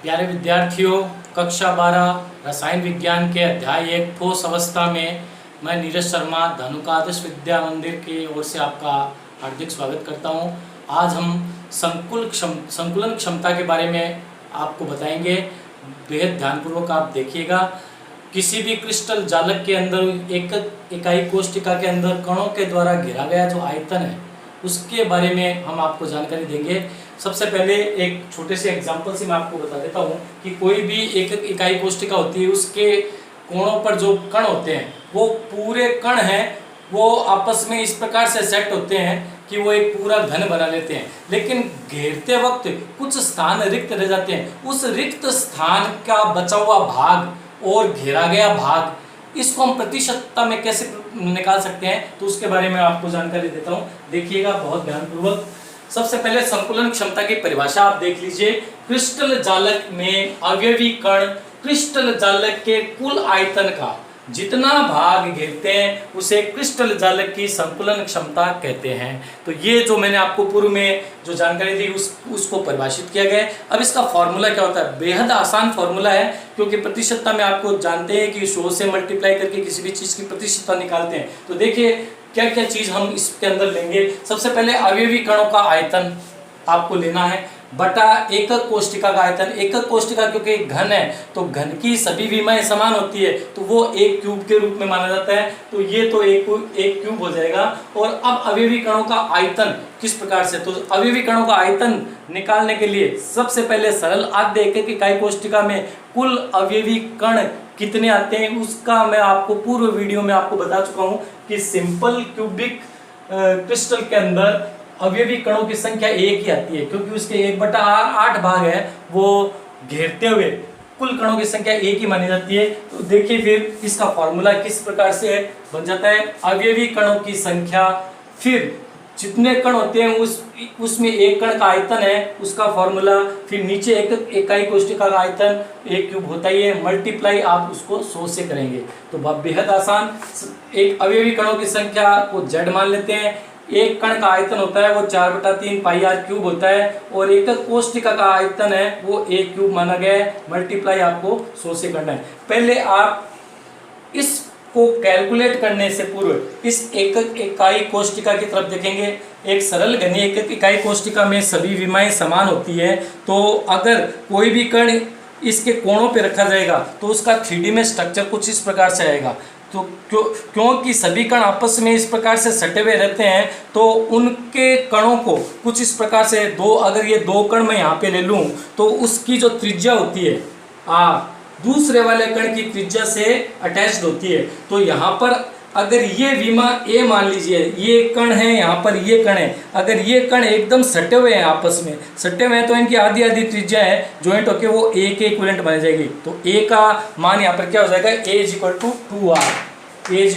प्यारे विद्यार्थियों, कक्षा 12 रसायन विज्ञान के अध्याय 1 ठोस अवस्था में मैं नीरज शर्मा धनुका आदर्श विद्या मंदिर की ओर से आपका हार्दिक स्वागत करता हूं। आज हम संकुलन क्षमता के बारे में आपको बताएंगे। बेहद ध्यानपूर्वक आप देखिएगा। किसी भी क्रिस्टल जालक के अंदर एक इकाई कोशिका के अंदर कणों के द्वारा घेरा गया जो आयतन है उसके बारे में हम आपको जानकारी देंगे। सबसे पहले एक छोटे से एग्जांपल से मैं आपको बता देता हूँ कि कोई भी एक इकाई कोशिका होती है, उसके कोणों पर जो कण होते हैं वो पूरे कण हैं वो आपस में इस प्रकार से सेट होते हैं कि वो एक पूरा घन बना लेते हैं, लेकिन घेरते वक्त कुछ स्थान रिक्त रह जाते हैं। उस रिक्त स्थान का बचा हुआ भाग और घेरा गया भाग, इसको हम प्रतिशतता में कैसे निकाल सकते हैं तो उसके बारे में आपको जानकारी देता हूं। देखिएगा बहुत ध्यानपूर्वक। सबसे पहले संकुलन क्षमता की परिभाषा आप देख लीजिए। क्रिस्टल जालक में अवयवी कण क्रिस्टल जालक के कुल आयतन का जितना भाग घेरते हैं उसे क्रिस्टल जालक की संकुलन क्षमता कहते हैं। तो ये जो मैंने आपको पूर्व में जो जानकारी दी उसको परिभाषित किया गया है। अब इसका फॉर्मूला क्या होता है? बेहद आसान फॉर्मूला है, क्योंकि प्रतिशतता में आपको जानते हैं कि 100 से मल्टीप्लाई करके किसी भी चीज की प्रतिशतता निकालते हैं। तो देखिए क्या क्या चीज हम इसके अंदर लेंगे। सबसे पहले अवयवी कणों का आयतन आपको लेना है बटा एकक कोशिका का आयतन। एकक कोशिका क्योंकि घन है तो घन की सभी विमाएं समान होती है तो वो एक क्यूब के रूप में माना जाता है। तो ये तो एक क्यूब हो जाएगा। और अब अवयवी कणों का आयतन किस प्रकार से, तो अवयवी कणों का आयतन निकालने के लिए सबसे पहले सरल आद्य एकक इकाई कोशिका में कुल अवयवी कण कितने आते हैं उसका मैं आपको पूर्व वीडियो में आपको बता चुका हूं कि सिंपल क्यूबिक क्रिस्टल के अंदर अवयवी कणों की संख्या एक ही आती है, क्योंकि उसके 1/8 भाग है वो घेरते हुए कुल कणों की संख्या एक ही मानी जाती है। तो देखिए फिर इसका फॉर्मूला किस प्रकार से बन जाता है। अवयवी कणों की संख्या फिर जितने कण होते हैं उसमें एक कण का आयतन है उसका फॉर्मूला, फिर नीचे एक इकाई कोशिका का आयतन एक क्यूब होता ही है, मल्टीप्लाई आप उसको 100 से करेंगे। तो बेहद आसान। एक अवयवी कणों की संख्या को z मान लेते हैं, एक कण का आयतन होता है वो 4/3 पाई r क्यूब होता है, और एक कोशिका का आयतन है वो एक क्यूब माना गया है। मल्टीप्लाई आपको 100 से करना है। पहले आप इसको कैलकुलेट करने से पूर्व इस एकक इकाई कोशिका की तरफ देखेंगे। एक सरल घनी एकक इकाई कोशिका में सभी विमाएं समान होती है, तो अगर कोई भी कण इसके कोणों पे रखा जाएगा तो उसका 3D में स्ट्रक्चर कुछ इस प्रकार से आएगा। तो क्योंकि सभी कण आपस में इस प्रकार से सटे हुए रहते हैं तो उनके कणों को कुछ इस प्रकार से अगर ये दो कण मैं यहाँ पे ले लूँ तो उसकी जो त्रिज्या होती है दूसरे वाले कण की त्रिज्या से अटैच्ड होती है। तो यहाँ पर अगर ये विमा ए मान लीजिए, ये कण है, यहाँ पर ये कण है, अगर ये कण एकदम सटे हुए हैं आपस में सटे हुए हैं तो इनकी आधी आधी त्रिज्या है, ज्वाइंट होकर वो ए के इक्विवेलेंट बन जाएगी। तो ए का मान यहाँ पर क्या हो जाएगा, ए = 2r, ए =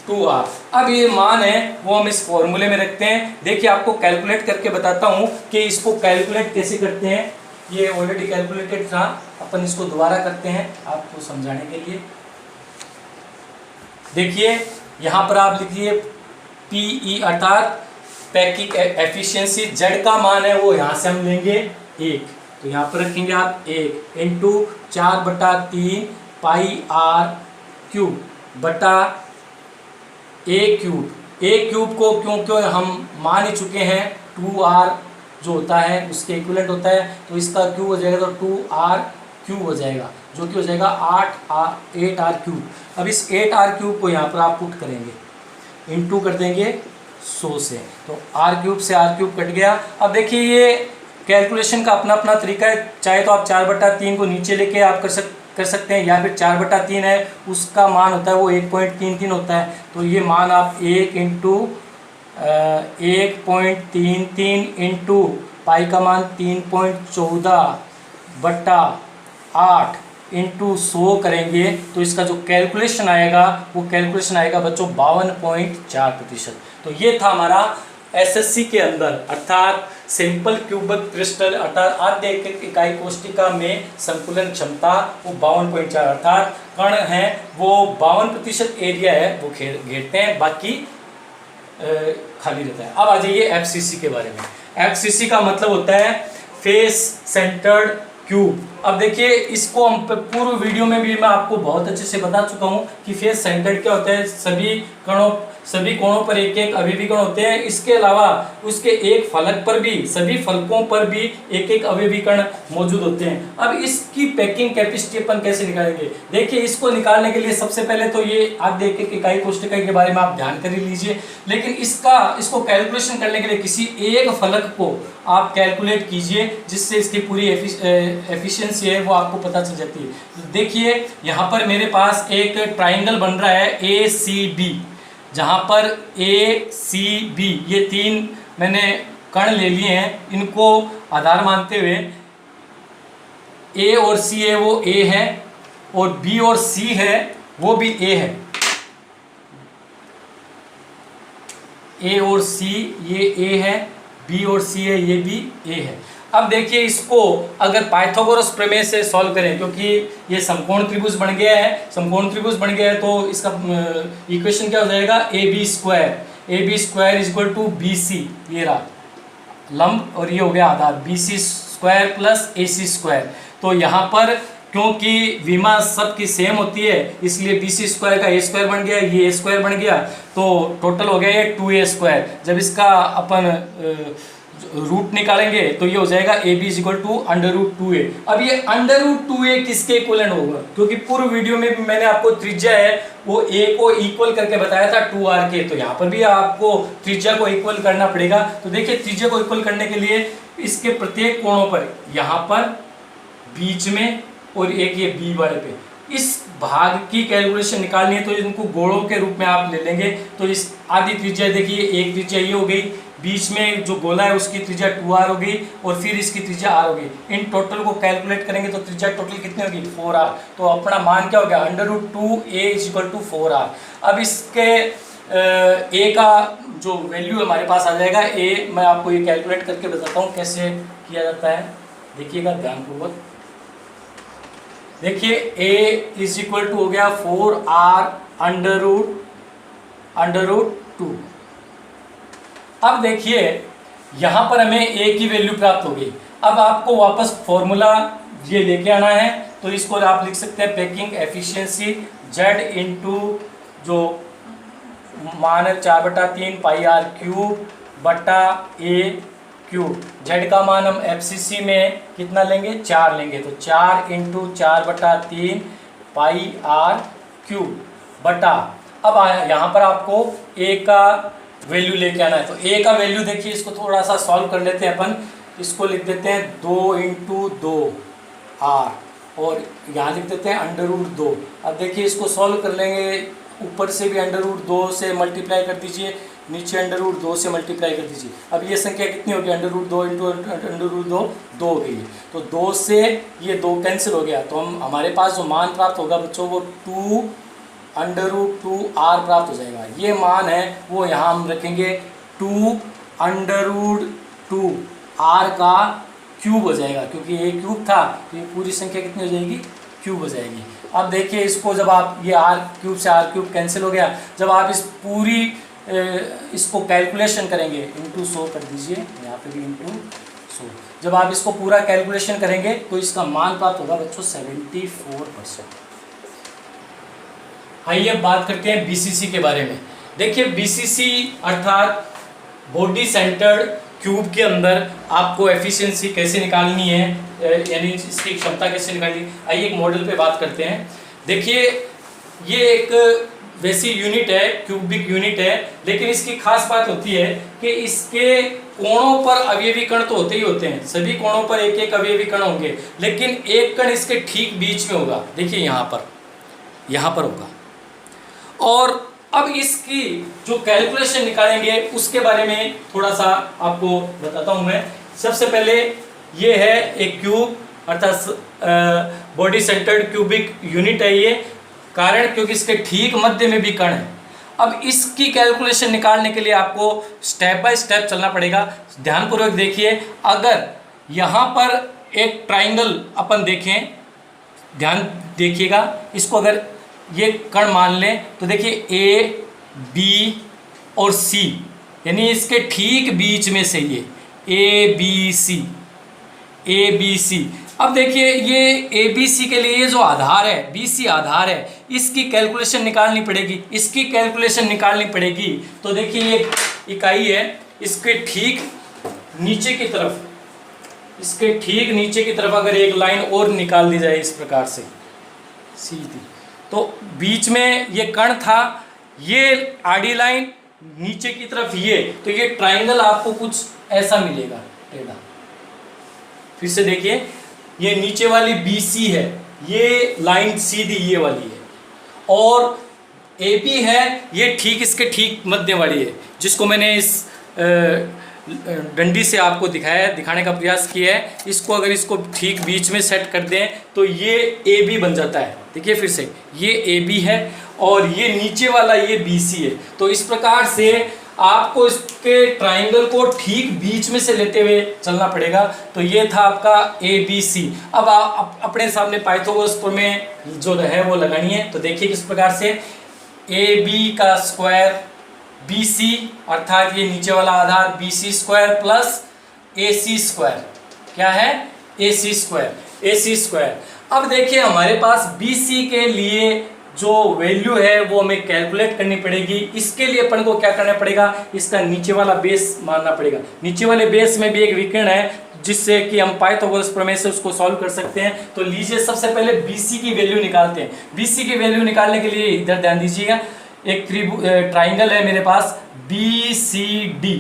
2r। अब ये मान है वो हम इस फॉर्मूले में रखते हैं। देखिए आपको कैलकुलेट करके बताता हूँ कि इसको कैलकुलेट कैसे करते हैं। ये ऑलरेडी कैलकुलेटेड था, अपन इसको दोबारा करते हैं आपको समझाने के लिए। देखिए यहाँ पर आप लिखिए PE अर्थात पैकिंग एफिशिएंसी, Z का मान है वो यहाँ से हम लेंगे 1, तो यहाँ पर रखेंगे आप 1 × 4/3 पाई r क्यूब बटा a क्यूब को क्योंकि हम मान ही चुके हैं 2r जो होता है उसके इक्विवेलेंट होता है, तो इसका क्यूब हो जाएगा तो 2r क्यूब हो जाएगा, जो कि हो जाएगा 8r क्यूब। अब इस 8r क्यूब को यहाँ पर आप पुट करेंगे, इंटू कर देंगे 100 से, तो r क्यूब से r क्यूब कट गया। अब देखिए ये कैलकुलेशन का अपना अपना तरीका है, चाहे तो आप 4/3 को नीचे लेके आप कर सकते हैं, या फिर 4/3 है उसका मान होता है वो 1.33 होता है, तो ये मान आप 1 × 1.33 इंटू पाई का मान 3.14/8 इंटू 100 करेंगे तो इसका जो कैलकुलेशन आएगा वो कैलकुलेशन आएगा बच्चों 52.4%। तो ये था हमारा एसएससी के अंदर अर्थात सिंपल क्यूबिक क्रिस्टल अर्थात आद्य एकक इकाई कोशिका में संकुलन क्षमता वो 52.4 अर्थात कण है वो 52% एरिया है वो घेरते हैं, बाकी खाली रहता है। अब आ जाइए एफसीसी के बारे में। एफसीसी का मतलब होता है फेस सेंटर्ड क्यूब। अब देखिए इसको हम पूर्व वीडियो में भी मैं आपको बहुत अच्छे से बता चुका हूँ कि फेस सेंटर्ड क्या होता है। सभी कोणों पर एक एक अवयवी कण होते हैं। इसके अलावा उसके एक फलक पर भी, सभी फलकों पर भी एक एक अवयवी कण मौजूद होते हैं। अब इसकी पैकिंग कैपेसिटी अपन कैसे निकालेंगे? देखिए इसको निकालने के लिए सबसे पहले तो ये आप देखिए इकाई कोष्ठक के बारे में आप ध्यान कर ही लीजिए, लेकिन इसको कैलकुलेशन करने के लिए किसी एक फलक को आप कैलकुलेट कीजिए, जिससे इसकी पूरी एफिशिएंसी है वो आपको पता चल जाती है। तो देखिए यहाँ पर मेरे पास एक ट्राइंगल बन रहा है ACB, जहाँ पर ACB ये 3 मैंने कण ले लिए हैं। इनको आधार मानते हुए A और C है वो A है, और B और C है वो भी A है। A और C ये A है, B और C है ये भी A है। अब देखिए इसको अगर पाइथागोरस प्रमेय से सॉल्व करें, क्योंकि ये समकोण त्रिभुज बन गया है, समकोण त्रिभुज बन गया है, तो इसका इक्वेशन क्या हो जाएगा? AB square is equal to BC, ये रहा लंब और ये हो गया आधार, BC square plus AC square. तो यहाँ पर क्योंकि विमा सबकी सेम होती है, इसलिए BC स्क्वायर का A स्क्वायर बन गया, ये A स्क्वायर बन गया, तो टोटल हो गया ये 2A स्क्वायर। जब इसका अपन रूट निकालेंगे तो ये हो जाएगा AB is equal to √2A। अब ये √2A किसके इक्वलेंट होगा? क्योंकि पूर्व वीडियो में भी मैंने आपको त्रिज्या है वो A को इक्वल करके बताया था 2R के, तो यहाँ पर भी आपको त्रिज्या को इक्वल करना पड़ेगा। तो देखिए त्रिज्या को इक्वल करने के लिए इसके प्रत्येक कोणों पर, यहाँ पर, बीच में और एक ये B वाले पे, इस भाग की कैलकुलेशन निकालनी है तो इनको गोलों के रूप में आप ले लेंगे। तो इस आधी त्रिज्या देखिए, एक त्रिज्या ये हो गई, बीच में जो गोला है उसकी त्रिज्या 2R हो गई, और फिर इसकी त्रिज्या R हो गई। इन टोटल को कैलकुलेट करेंगे तो त्रिज्या टोटल कितनी होगी? 4R। तो अपना मान क्या हो गया? √2A is equal to 4R। अब इसके A का जो वैल्यू हमारे पास आ जाएगा A, मैं आपको ये कैलकुलेट करके बताता हूँ कैसे किया जाता है, देखिएगा ध्यानपूर्वक। देखिए A इज इक्वल टू हो गया 4R √2। अब देखिए यहाँ पर हमें A की वैल्यू प्राप्त हो गई। अब आपको वापस फॉर्मूला ये लेके आना है, तो इसको आप लिख सकते हैं पैकिंग एफिशिएंसी Z इंटू जो मान है 4/3 πr³ बटा A³। Z का मान हम FCC में कितना लेंगे? 4 लेंगे, तो 4 इंटू 4/3 πr³ बटा, अब यहाँ पर आपको A का वैल्यू लेके आना है। तो A का वैल्यू देखिए, इसको थोड़ा सा सॉल्व कर लेते हैं अपन। इसको लिख देते हैं 2 इंटू 2R, और यहाँ लिख देते हैं √2। अब देखिए इसको सॉल्व कर लेंगे, ऊपर से भी √2 से मल्टीप्लाई कर दीजिए, नीचे √2 से मल्टीप्लाई कर दीजिए। अब ये संख्या कितनी होगी? √2 इंटू √2 2 हो गई। तो 2 से ये 2 कैंसिल हो गया, तो हमारे पास जो मान प्राप्त होगा बच्चों वो 2 √2R प्राप्त हो जाएगा। ये मान है वो यहाँ हम रखेंगे 2 √2R का क्यूब हो जाएगा, क्योंकि ये क्यूब था तो ये पूरी संख्या कितनी हो जाएगी? क्यूब हो जाएगी। अब देखिए इसको जब आप ये R³ से R³ कैंसिल हो गया, जब आप इस पूरी इसको कैलकुलेशन करेंगे, इंटू 100 कर दीजिए, यहाँ पे भी इंटू 100, जब आप इसको पूरा कैलकुलेशन करेंगे तो इसका मान प्राप्त होगा बच्चों 74%। आइए अब बात करते हैं BCC के बारे में। देखिए BCC अर्थात बॉडी सेंटर्ड क्यूब के अंदर आपको एफिशिएंसी कैसे निकालनी है, यानी इसकी क्षमता कैसे निकालनी है। आइए एक मॉडल पे बात करते हैं। देखिए ये एक वैसी यूनिट है, क्यूबिक यूनिट है, लेकिन इसकी खास बात होती है कि इसके कोणों पर अवयवी कण तो होते ही होते हैं, सभी कोणों पर एक एक अवयवी कण होंगे, लेकिन एक कण इसके ठीक बीच में होगा। देखिए यहाँ पर होगा। और अब इसकी जो कैलकुलेशन निकालेंगे उसके बारे में थोड़ा सा आपको बताता हूं मैं। सबसे पहले ये है एक क्यूब, अर्थात बॉडी सेंटर्ड क्यूबिक यूनिट है ये, कारण क्योंकि इसके ठीक मध्य में भी कण है। अब इसकी कैलकुलेशन निकालने के लिए आपको स्टेप बाय स्टेप चलना पड़ेगा। ध्यानपूर्वक देखिए, अगर यहाँ पर एक ट्राइंगल अपन देखें, ध्यान देखिएगा, इसको अगर ये कण मान लें तो देखिए A, B और C, यानी इसके ठीक बीच में से ये A, B, C, अब देखिए ये ए बी सी के लिए जो आधार है, बी सी आधार है, इसकी कैलकुलेशन निकालनी पड़ेगी, इसकी कैलकुलेशन निकालनी पड़ेगी। तो देखिए ये इकाई है, इसके ठीक नीचे की तरफ, इसके ठीक नीचे की तरफ अगर एक लाइन और निकाल दी जाए इस प्रकार से सीधी, तो बीच में ये कण था, ये आडी लाइन नीचे की तरफ ये, तो ये ट्राइंगल आपको कुछ ऐसा मिलेगा टेढ़ा। फिर से देखिए ये नीचे वाली BC है, ये लाइन सीधी ये वाली है, और AB है ये ठीक इसके ठीक मध्य वाली है, जिसको मैंने इस डंडी से आपको दिखाने का प्रयास किया है। इसको अगर इसको ठीक बीच में सेट कर दें तो ये AB बन जाता है। देखिए फिर से ये AB है और ये नीचे वाला ये BC है। तो इस प्रकार से आपको इसके ट्राइंगल को ठीक बीच में से लेते हुए चलना पड़ेगा। तो ये था आपका ABC। अब आप अपने सामने पाइथागोरस प्रमेय जो है वो लगानी है। तो देखिए किस प्रकार से AB का स्क्वायर BC अर्थात ये नीचे वाला आधार BC square plus AC square, क्या है AC स्क्वायर। अब देखिए हमारे पास BC के लिए जो वैल्यू है वो हमें कैलकुलेट करनी पड़ेगी। इसके लिए अपन को क्या करना पड़ेगा, इसका नीचे वाला बेस मानना पड़ेगा। नीचे वाले बेस में भी एक विकर्ण है जिससे कि हम पाइथागोरस प्रमेय से उसको सॉल्व कर सकते हैं। तो लीजिए सबसे पहले BC की वैल्यू निकालते हैं। BC की वैल्यू निकालने के लिए इधर ध्यान दीजिएगा, एक ट्राइंगल है मेरे पास BCD,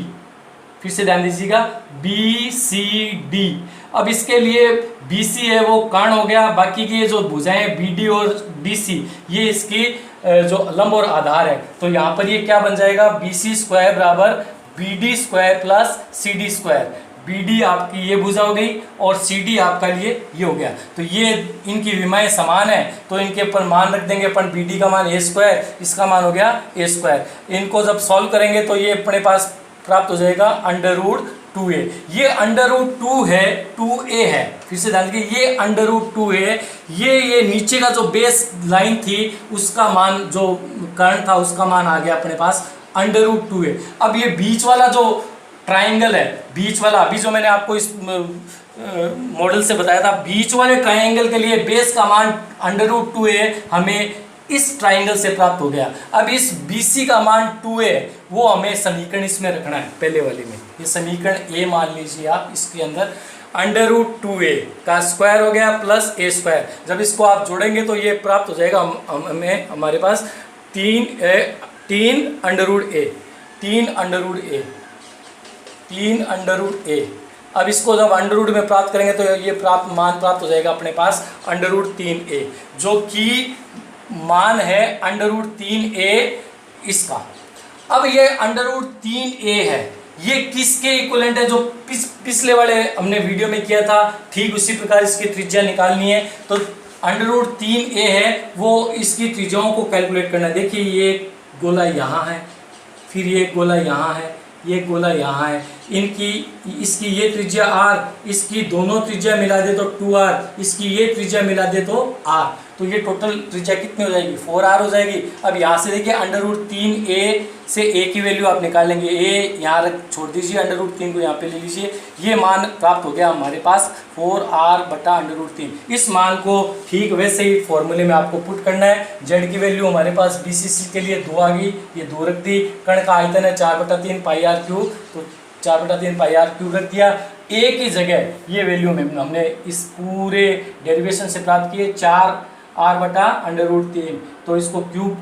फिर से ध्यान दीजिएगा BCD। अब इसके लिए BC है वो कर्ण हो गया, बाकी की ये जो भुजाएं BD और BC ये इसकी जो लंब और आधार है। तो यहाँ पर ये क्या बन जाएगा, BC स्क्वायर बराबर BD square plus CD square. BD आपकी ये भुजा हो गई और CD आपका लिए ये हो गया। तो ये इनकी विमाएं समान है तो इनके ऊपर मान रख देंगे अपन। BD का मान A स्क्वायर, इसका मान हो गया A स्क्वायर। इनको जब सॉल्व करेंगे तो ये अपने पास प्राप्त हो जाएगा √2a। ये √2 है, 2a है। फिर से ध्यान दीजिए ये √2 है। ये नीचे का जो बेस लाइन थी उसका मान, जो कर्ण था उसका मान आ गया अपने पास √2a। अब ये बीच वाला जो ट्राइंगल है, बीच वाला अभी जो मैंने आपको इस मॉडल से बताया था, बीच वाले ट्राइंगल के लिए बेस का मान √2a हमें इस ट्राइंगल से प्राप्त हो गया। अब इस BC का मान 2a वो हमें समीकरण इसमें रखना है, पहले वाले में। ये समीकरण A मान लीजिए आप, इसके अंदर √2a का स्क्वायर हो गया प्लस A स्क्वायर। जब इसको आप जोड़ेंगे तो ये प्राप्त हो जाएगा हमें, हमारे पास 3√a। अब इसको जब √ में प्राप्त करेंगे तो ये मान प्राप्त हो जाएगा अपने पास √3a, जो कि मान है √3a इसका। अब ये √3a है, ये किसके इक्विवेलेंट है, जो पिछले वाले हमने वीडियो में किया था, ठीक उसी प्रकार इसकी त्रिज्या निकालनी है। तो √3a है वो इसकी त्रिज्याओं को कैलकुलेट करना है। देखिए ये गोला यहाँ है, फिर ये गोला यहाँ है, ये गोला यहाँ है, इसकी ये त्रिज्या r, इसकी दोनों त्रिज्या मिला दे तो 2r, इसकी ये त्रिज्या मिला दे तो r। तो ये टोटल त्रिज्या कितनी हो जाएगी, 4r हो जाएगी। अब यहाँ से देखिए √3a से a की वैल्यू आप निकाल लेंगे, a यहाँ छोड़ दीजिए, √3 को यहाँ पे ले लीजिए। ये मान प्राप्त हो गया हमारे पास 4r/√3। इस मान को ठीक वैसे ही फॉर्मूले में आपको पुट करना है। z की वैल्यू हमारे पास BCC के लिए 2 आ गई, ये 2 रख दी। कण का आयतन है 4/3 πr3, तो 4/3 πr3 रख दिया। a की जगह ये वैल्यू में हमने इस पूरे डेरिवेशन से प्राप्त किए 4r/√3। तो इसको क्यूब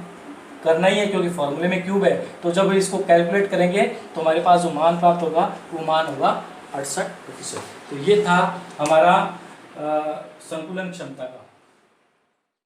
करना ही है क्योंकि फॉर्मूले में क्यूब है। तो जब इसको कैलकुलेट करेंगे तो हमारे पास जो मान प्राप्त होगा वो मान होगा 68%। तो ये था हमारा संकुलन क्षमता का।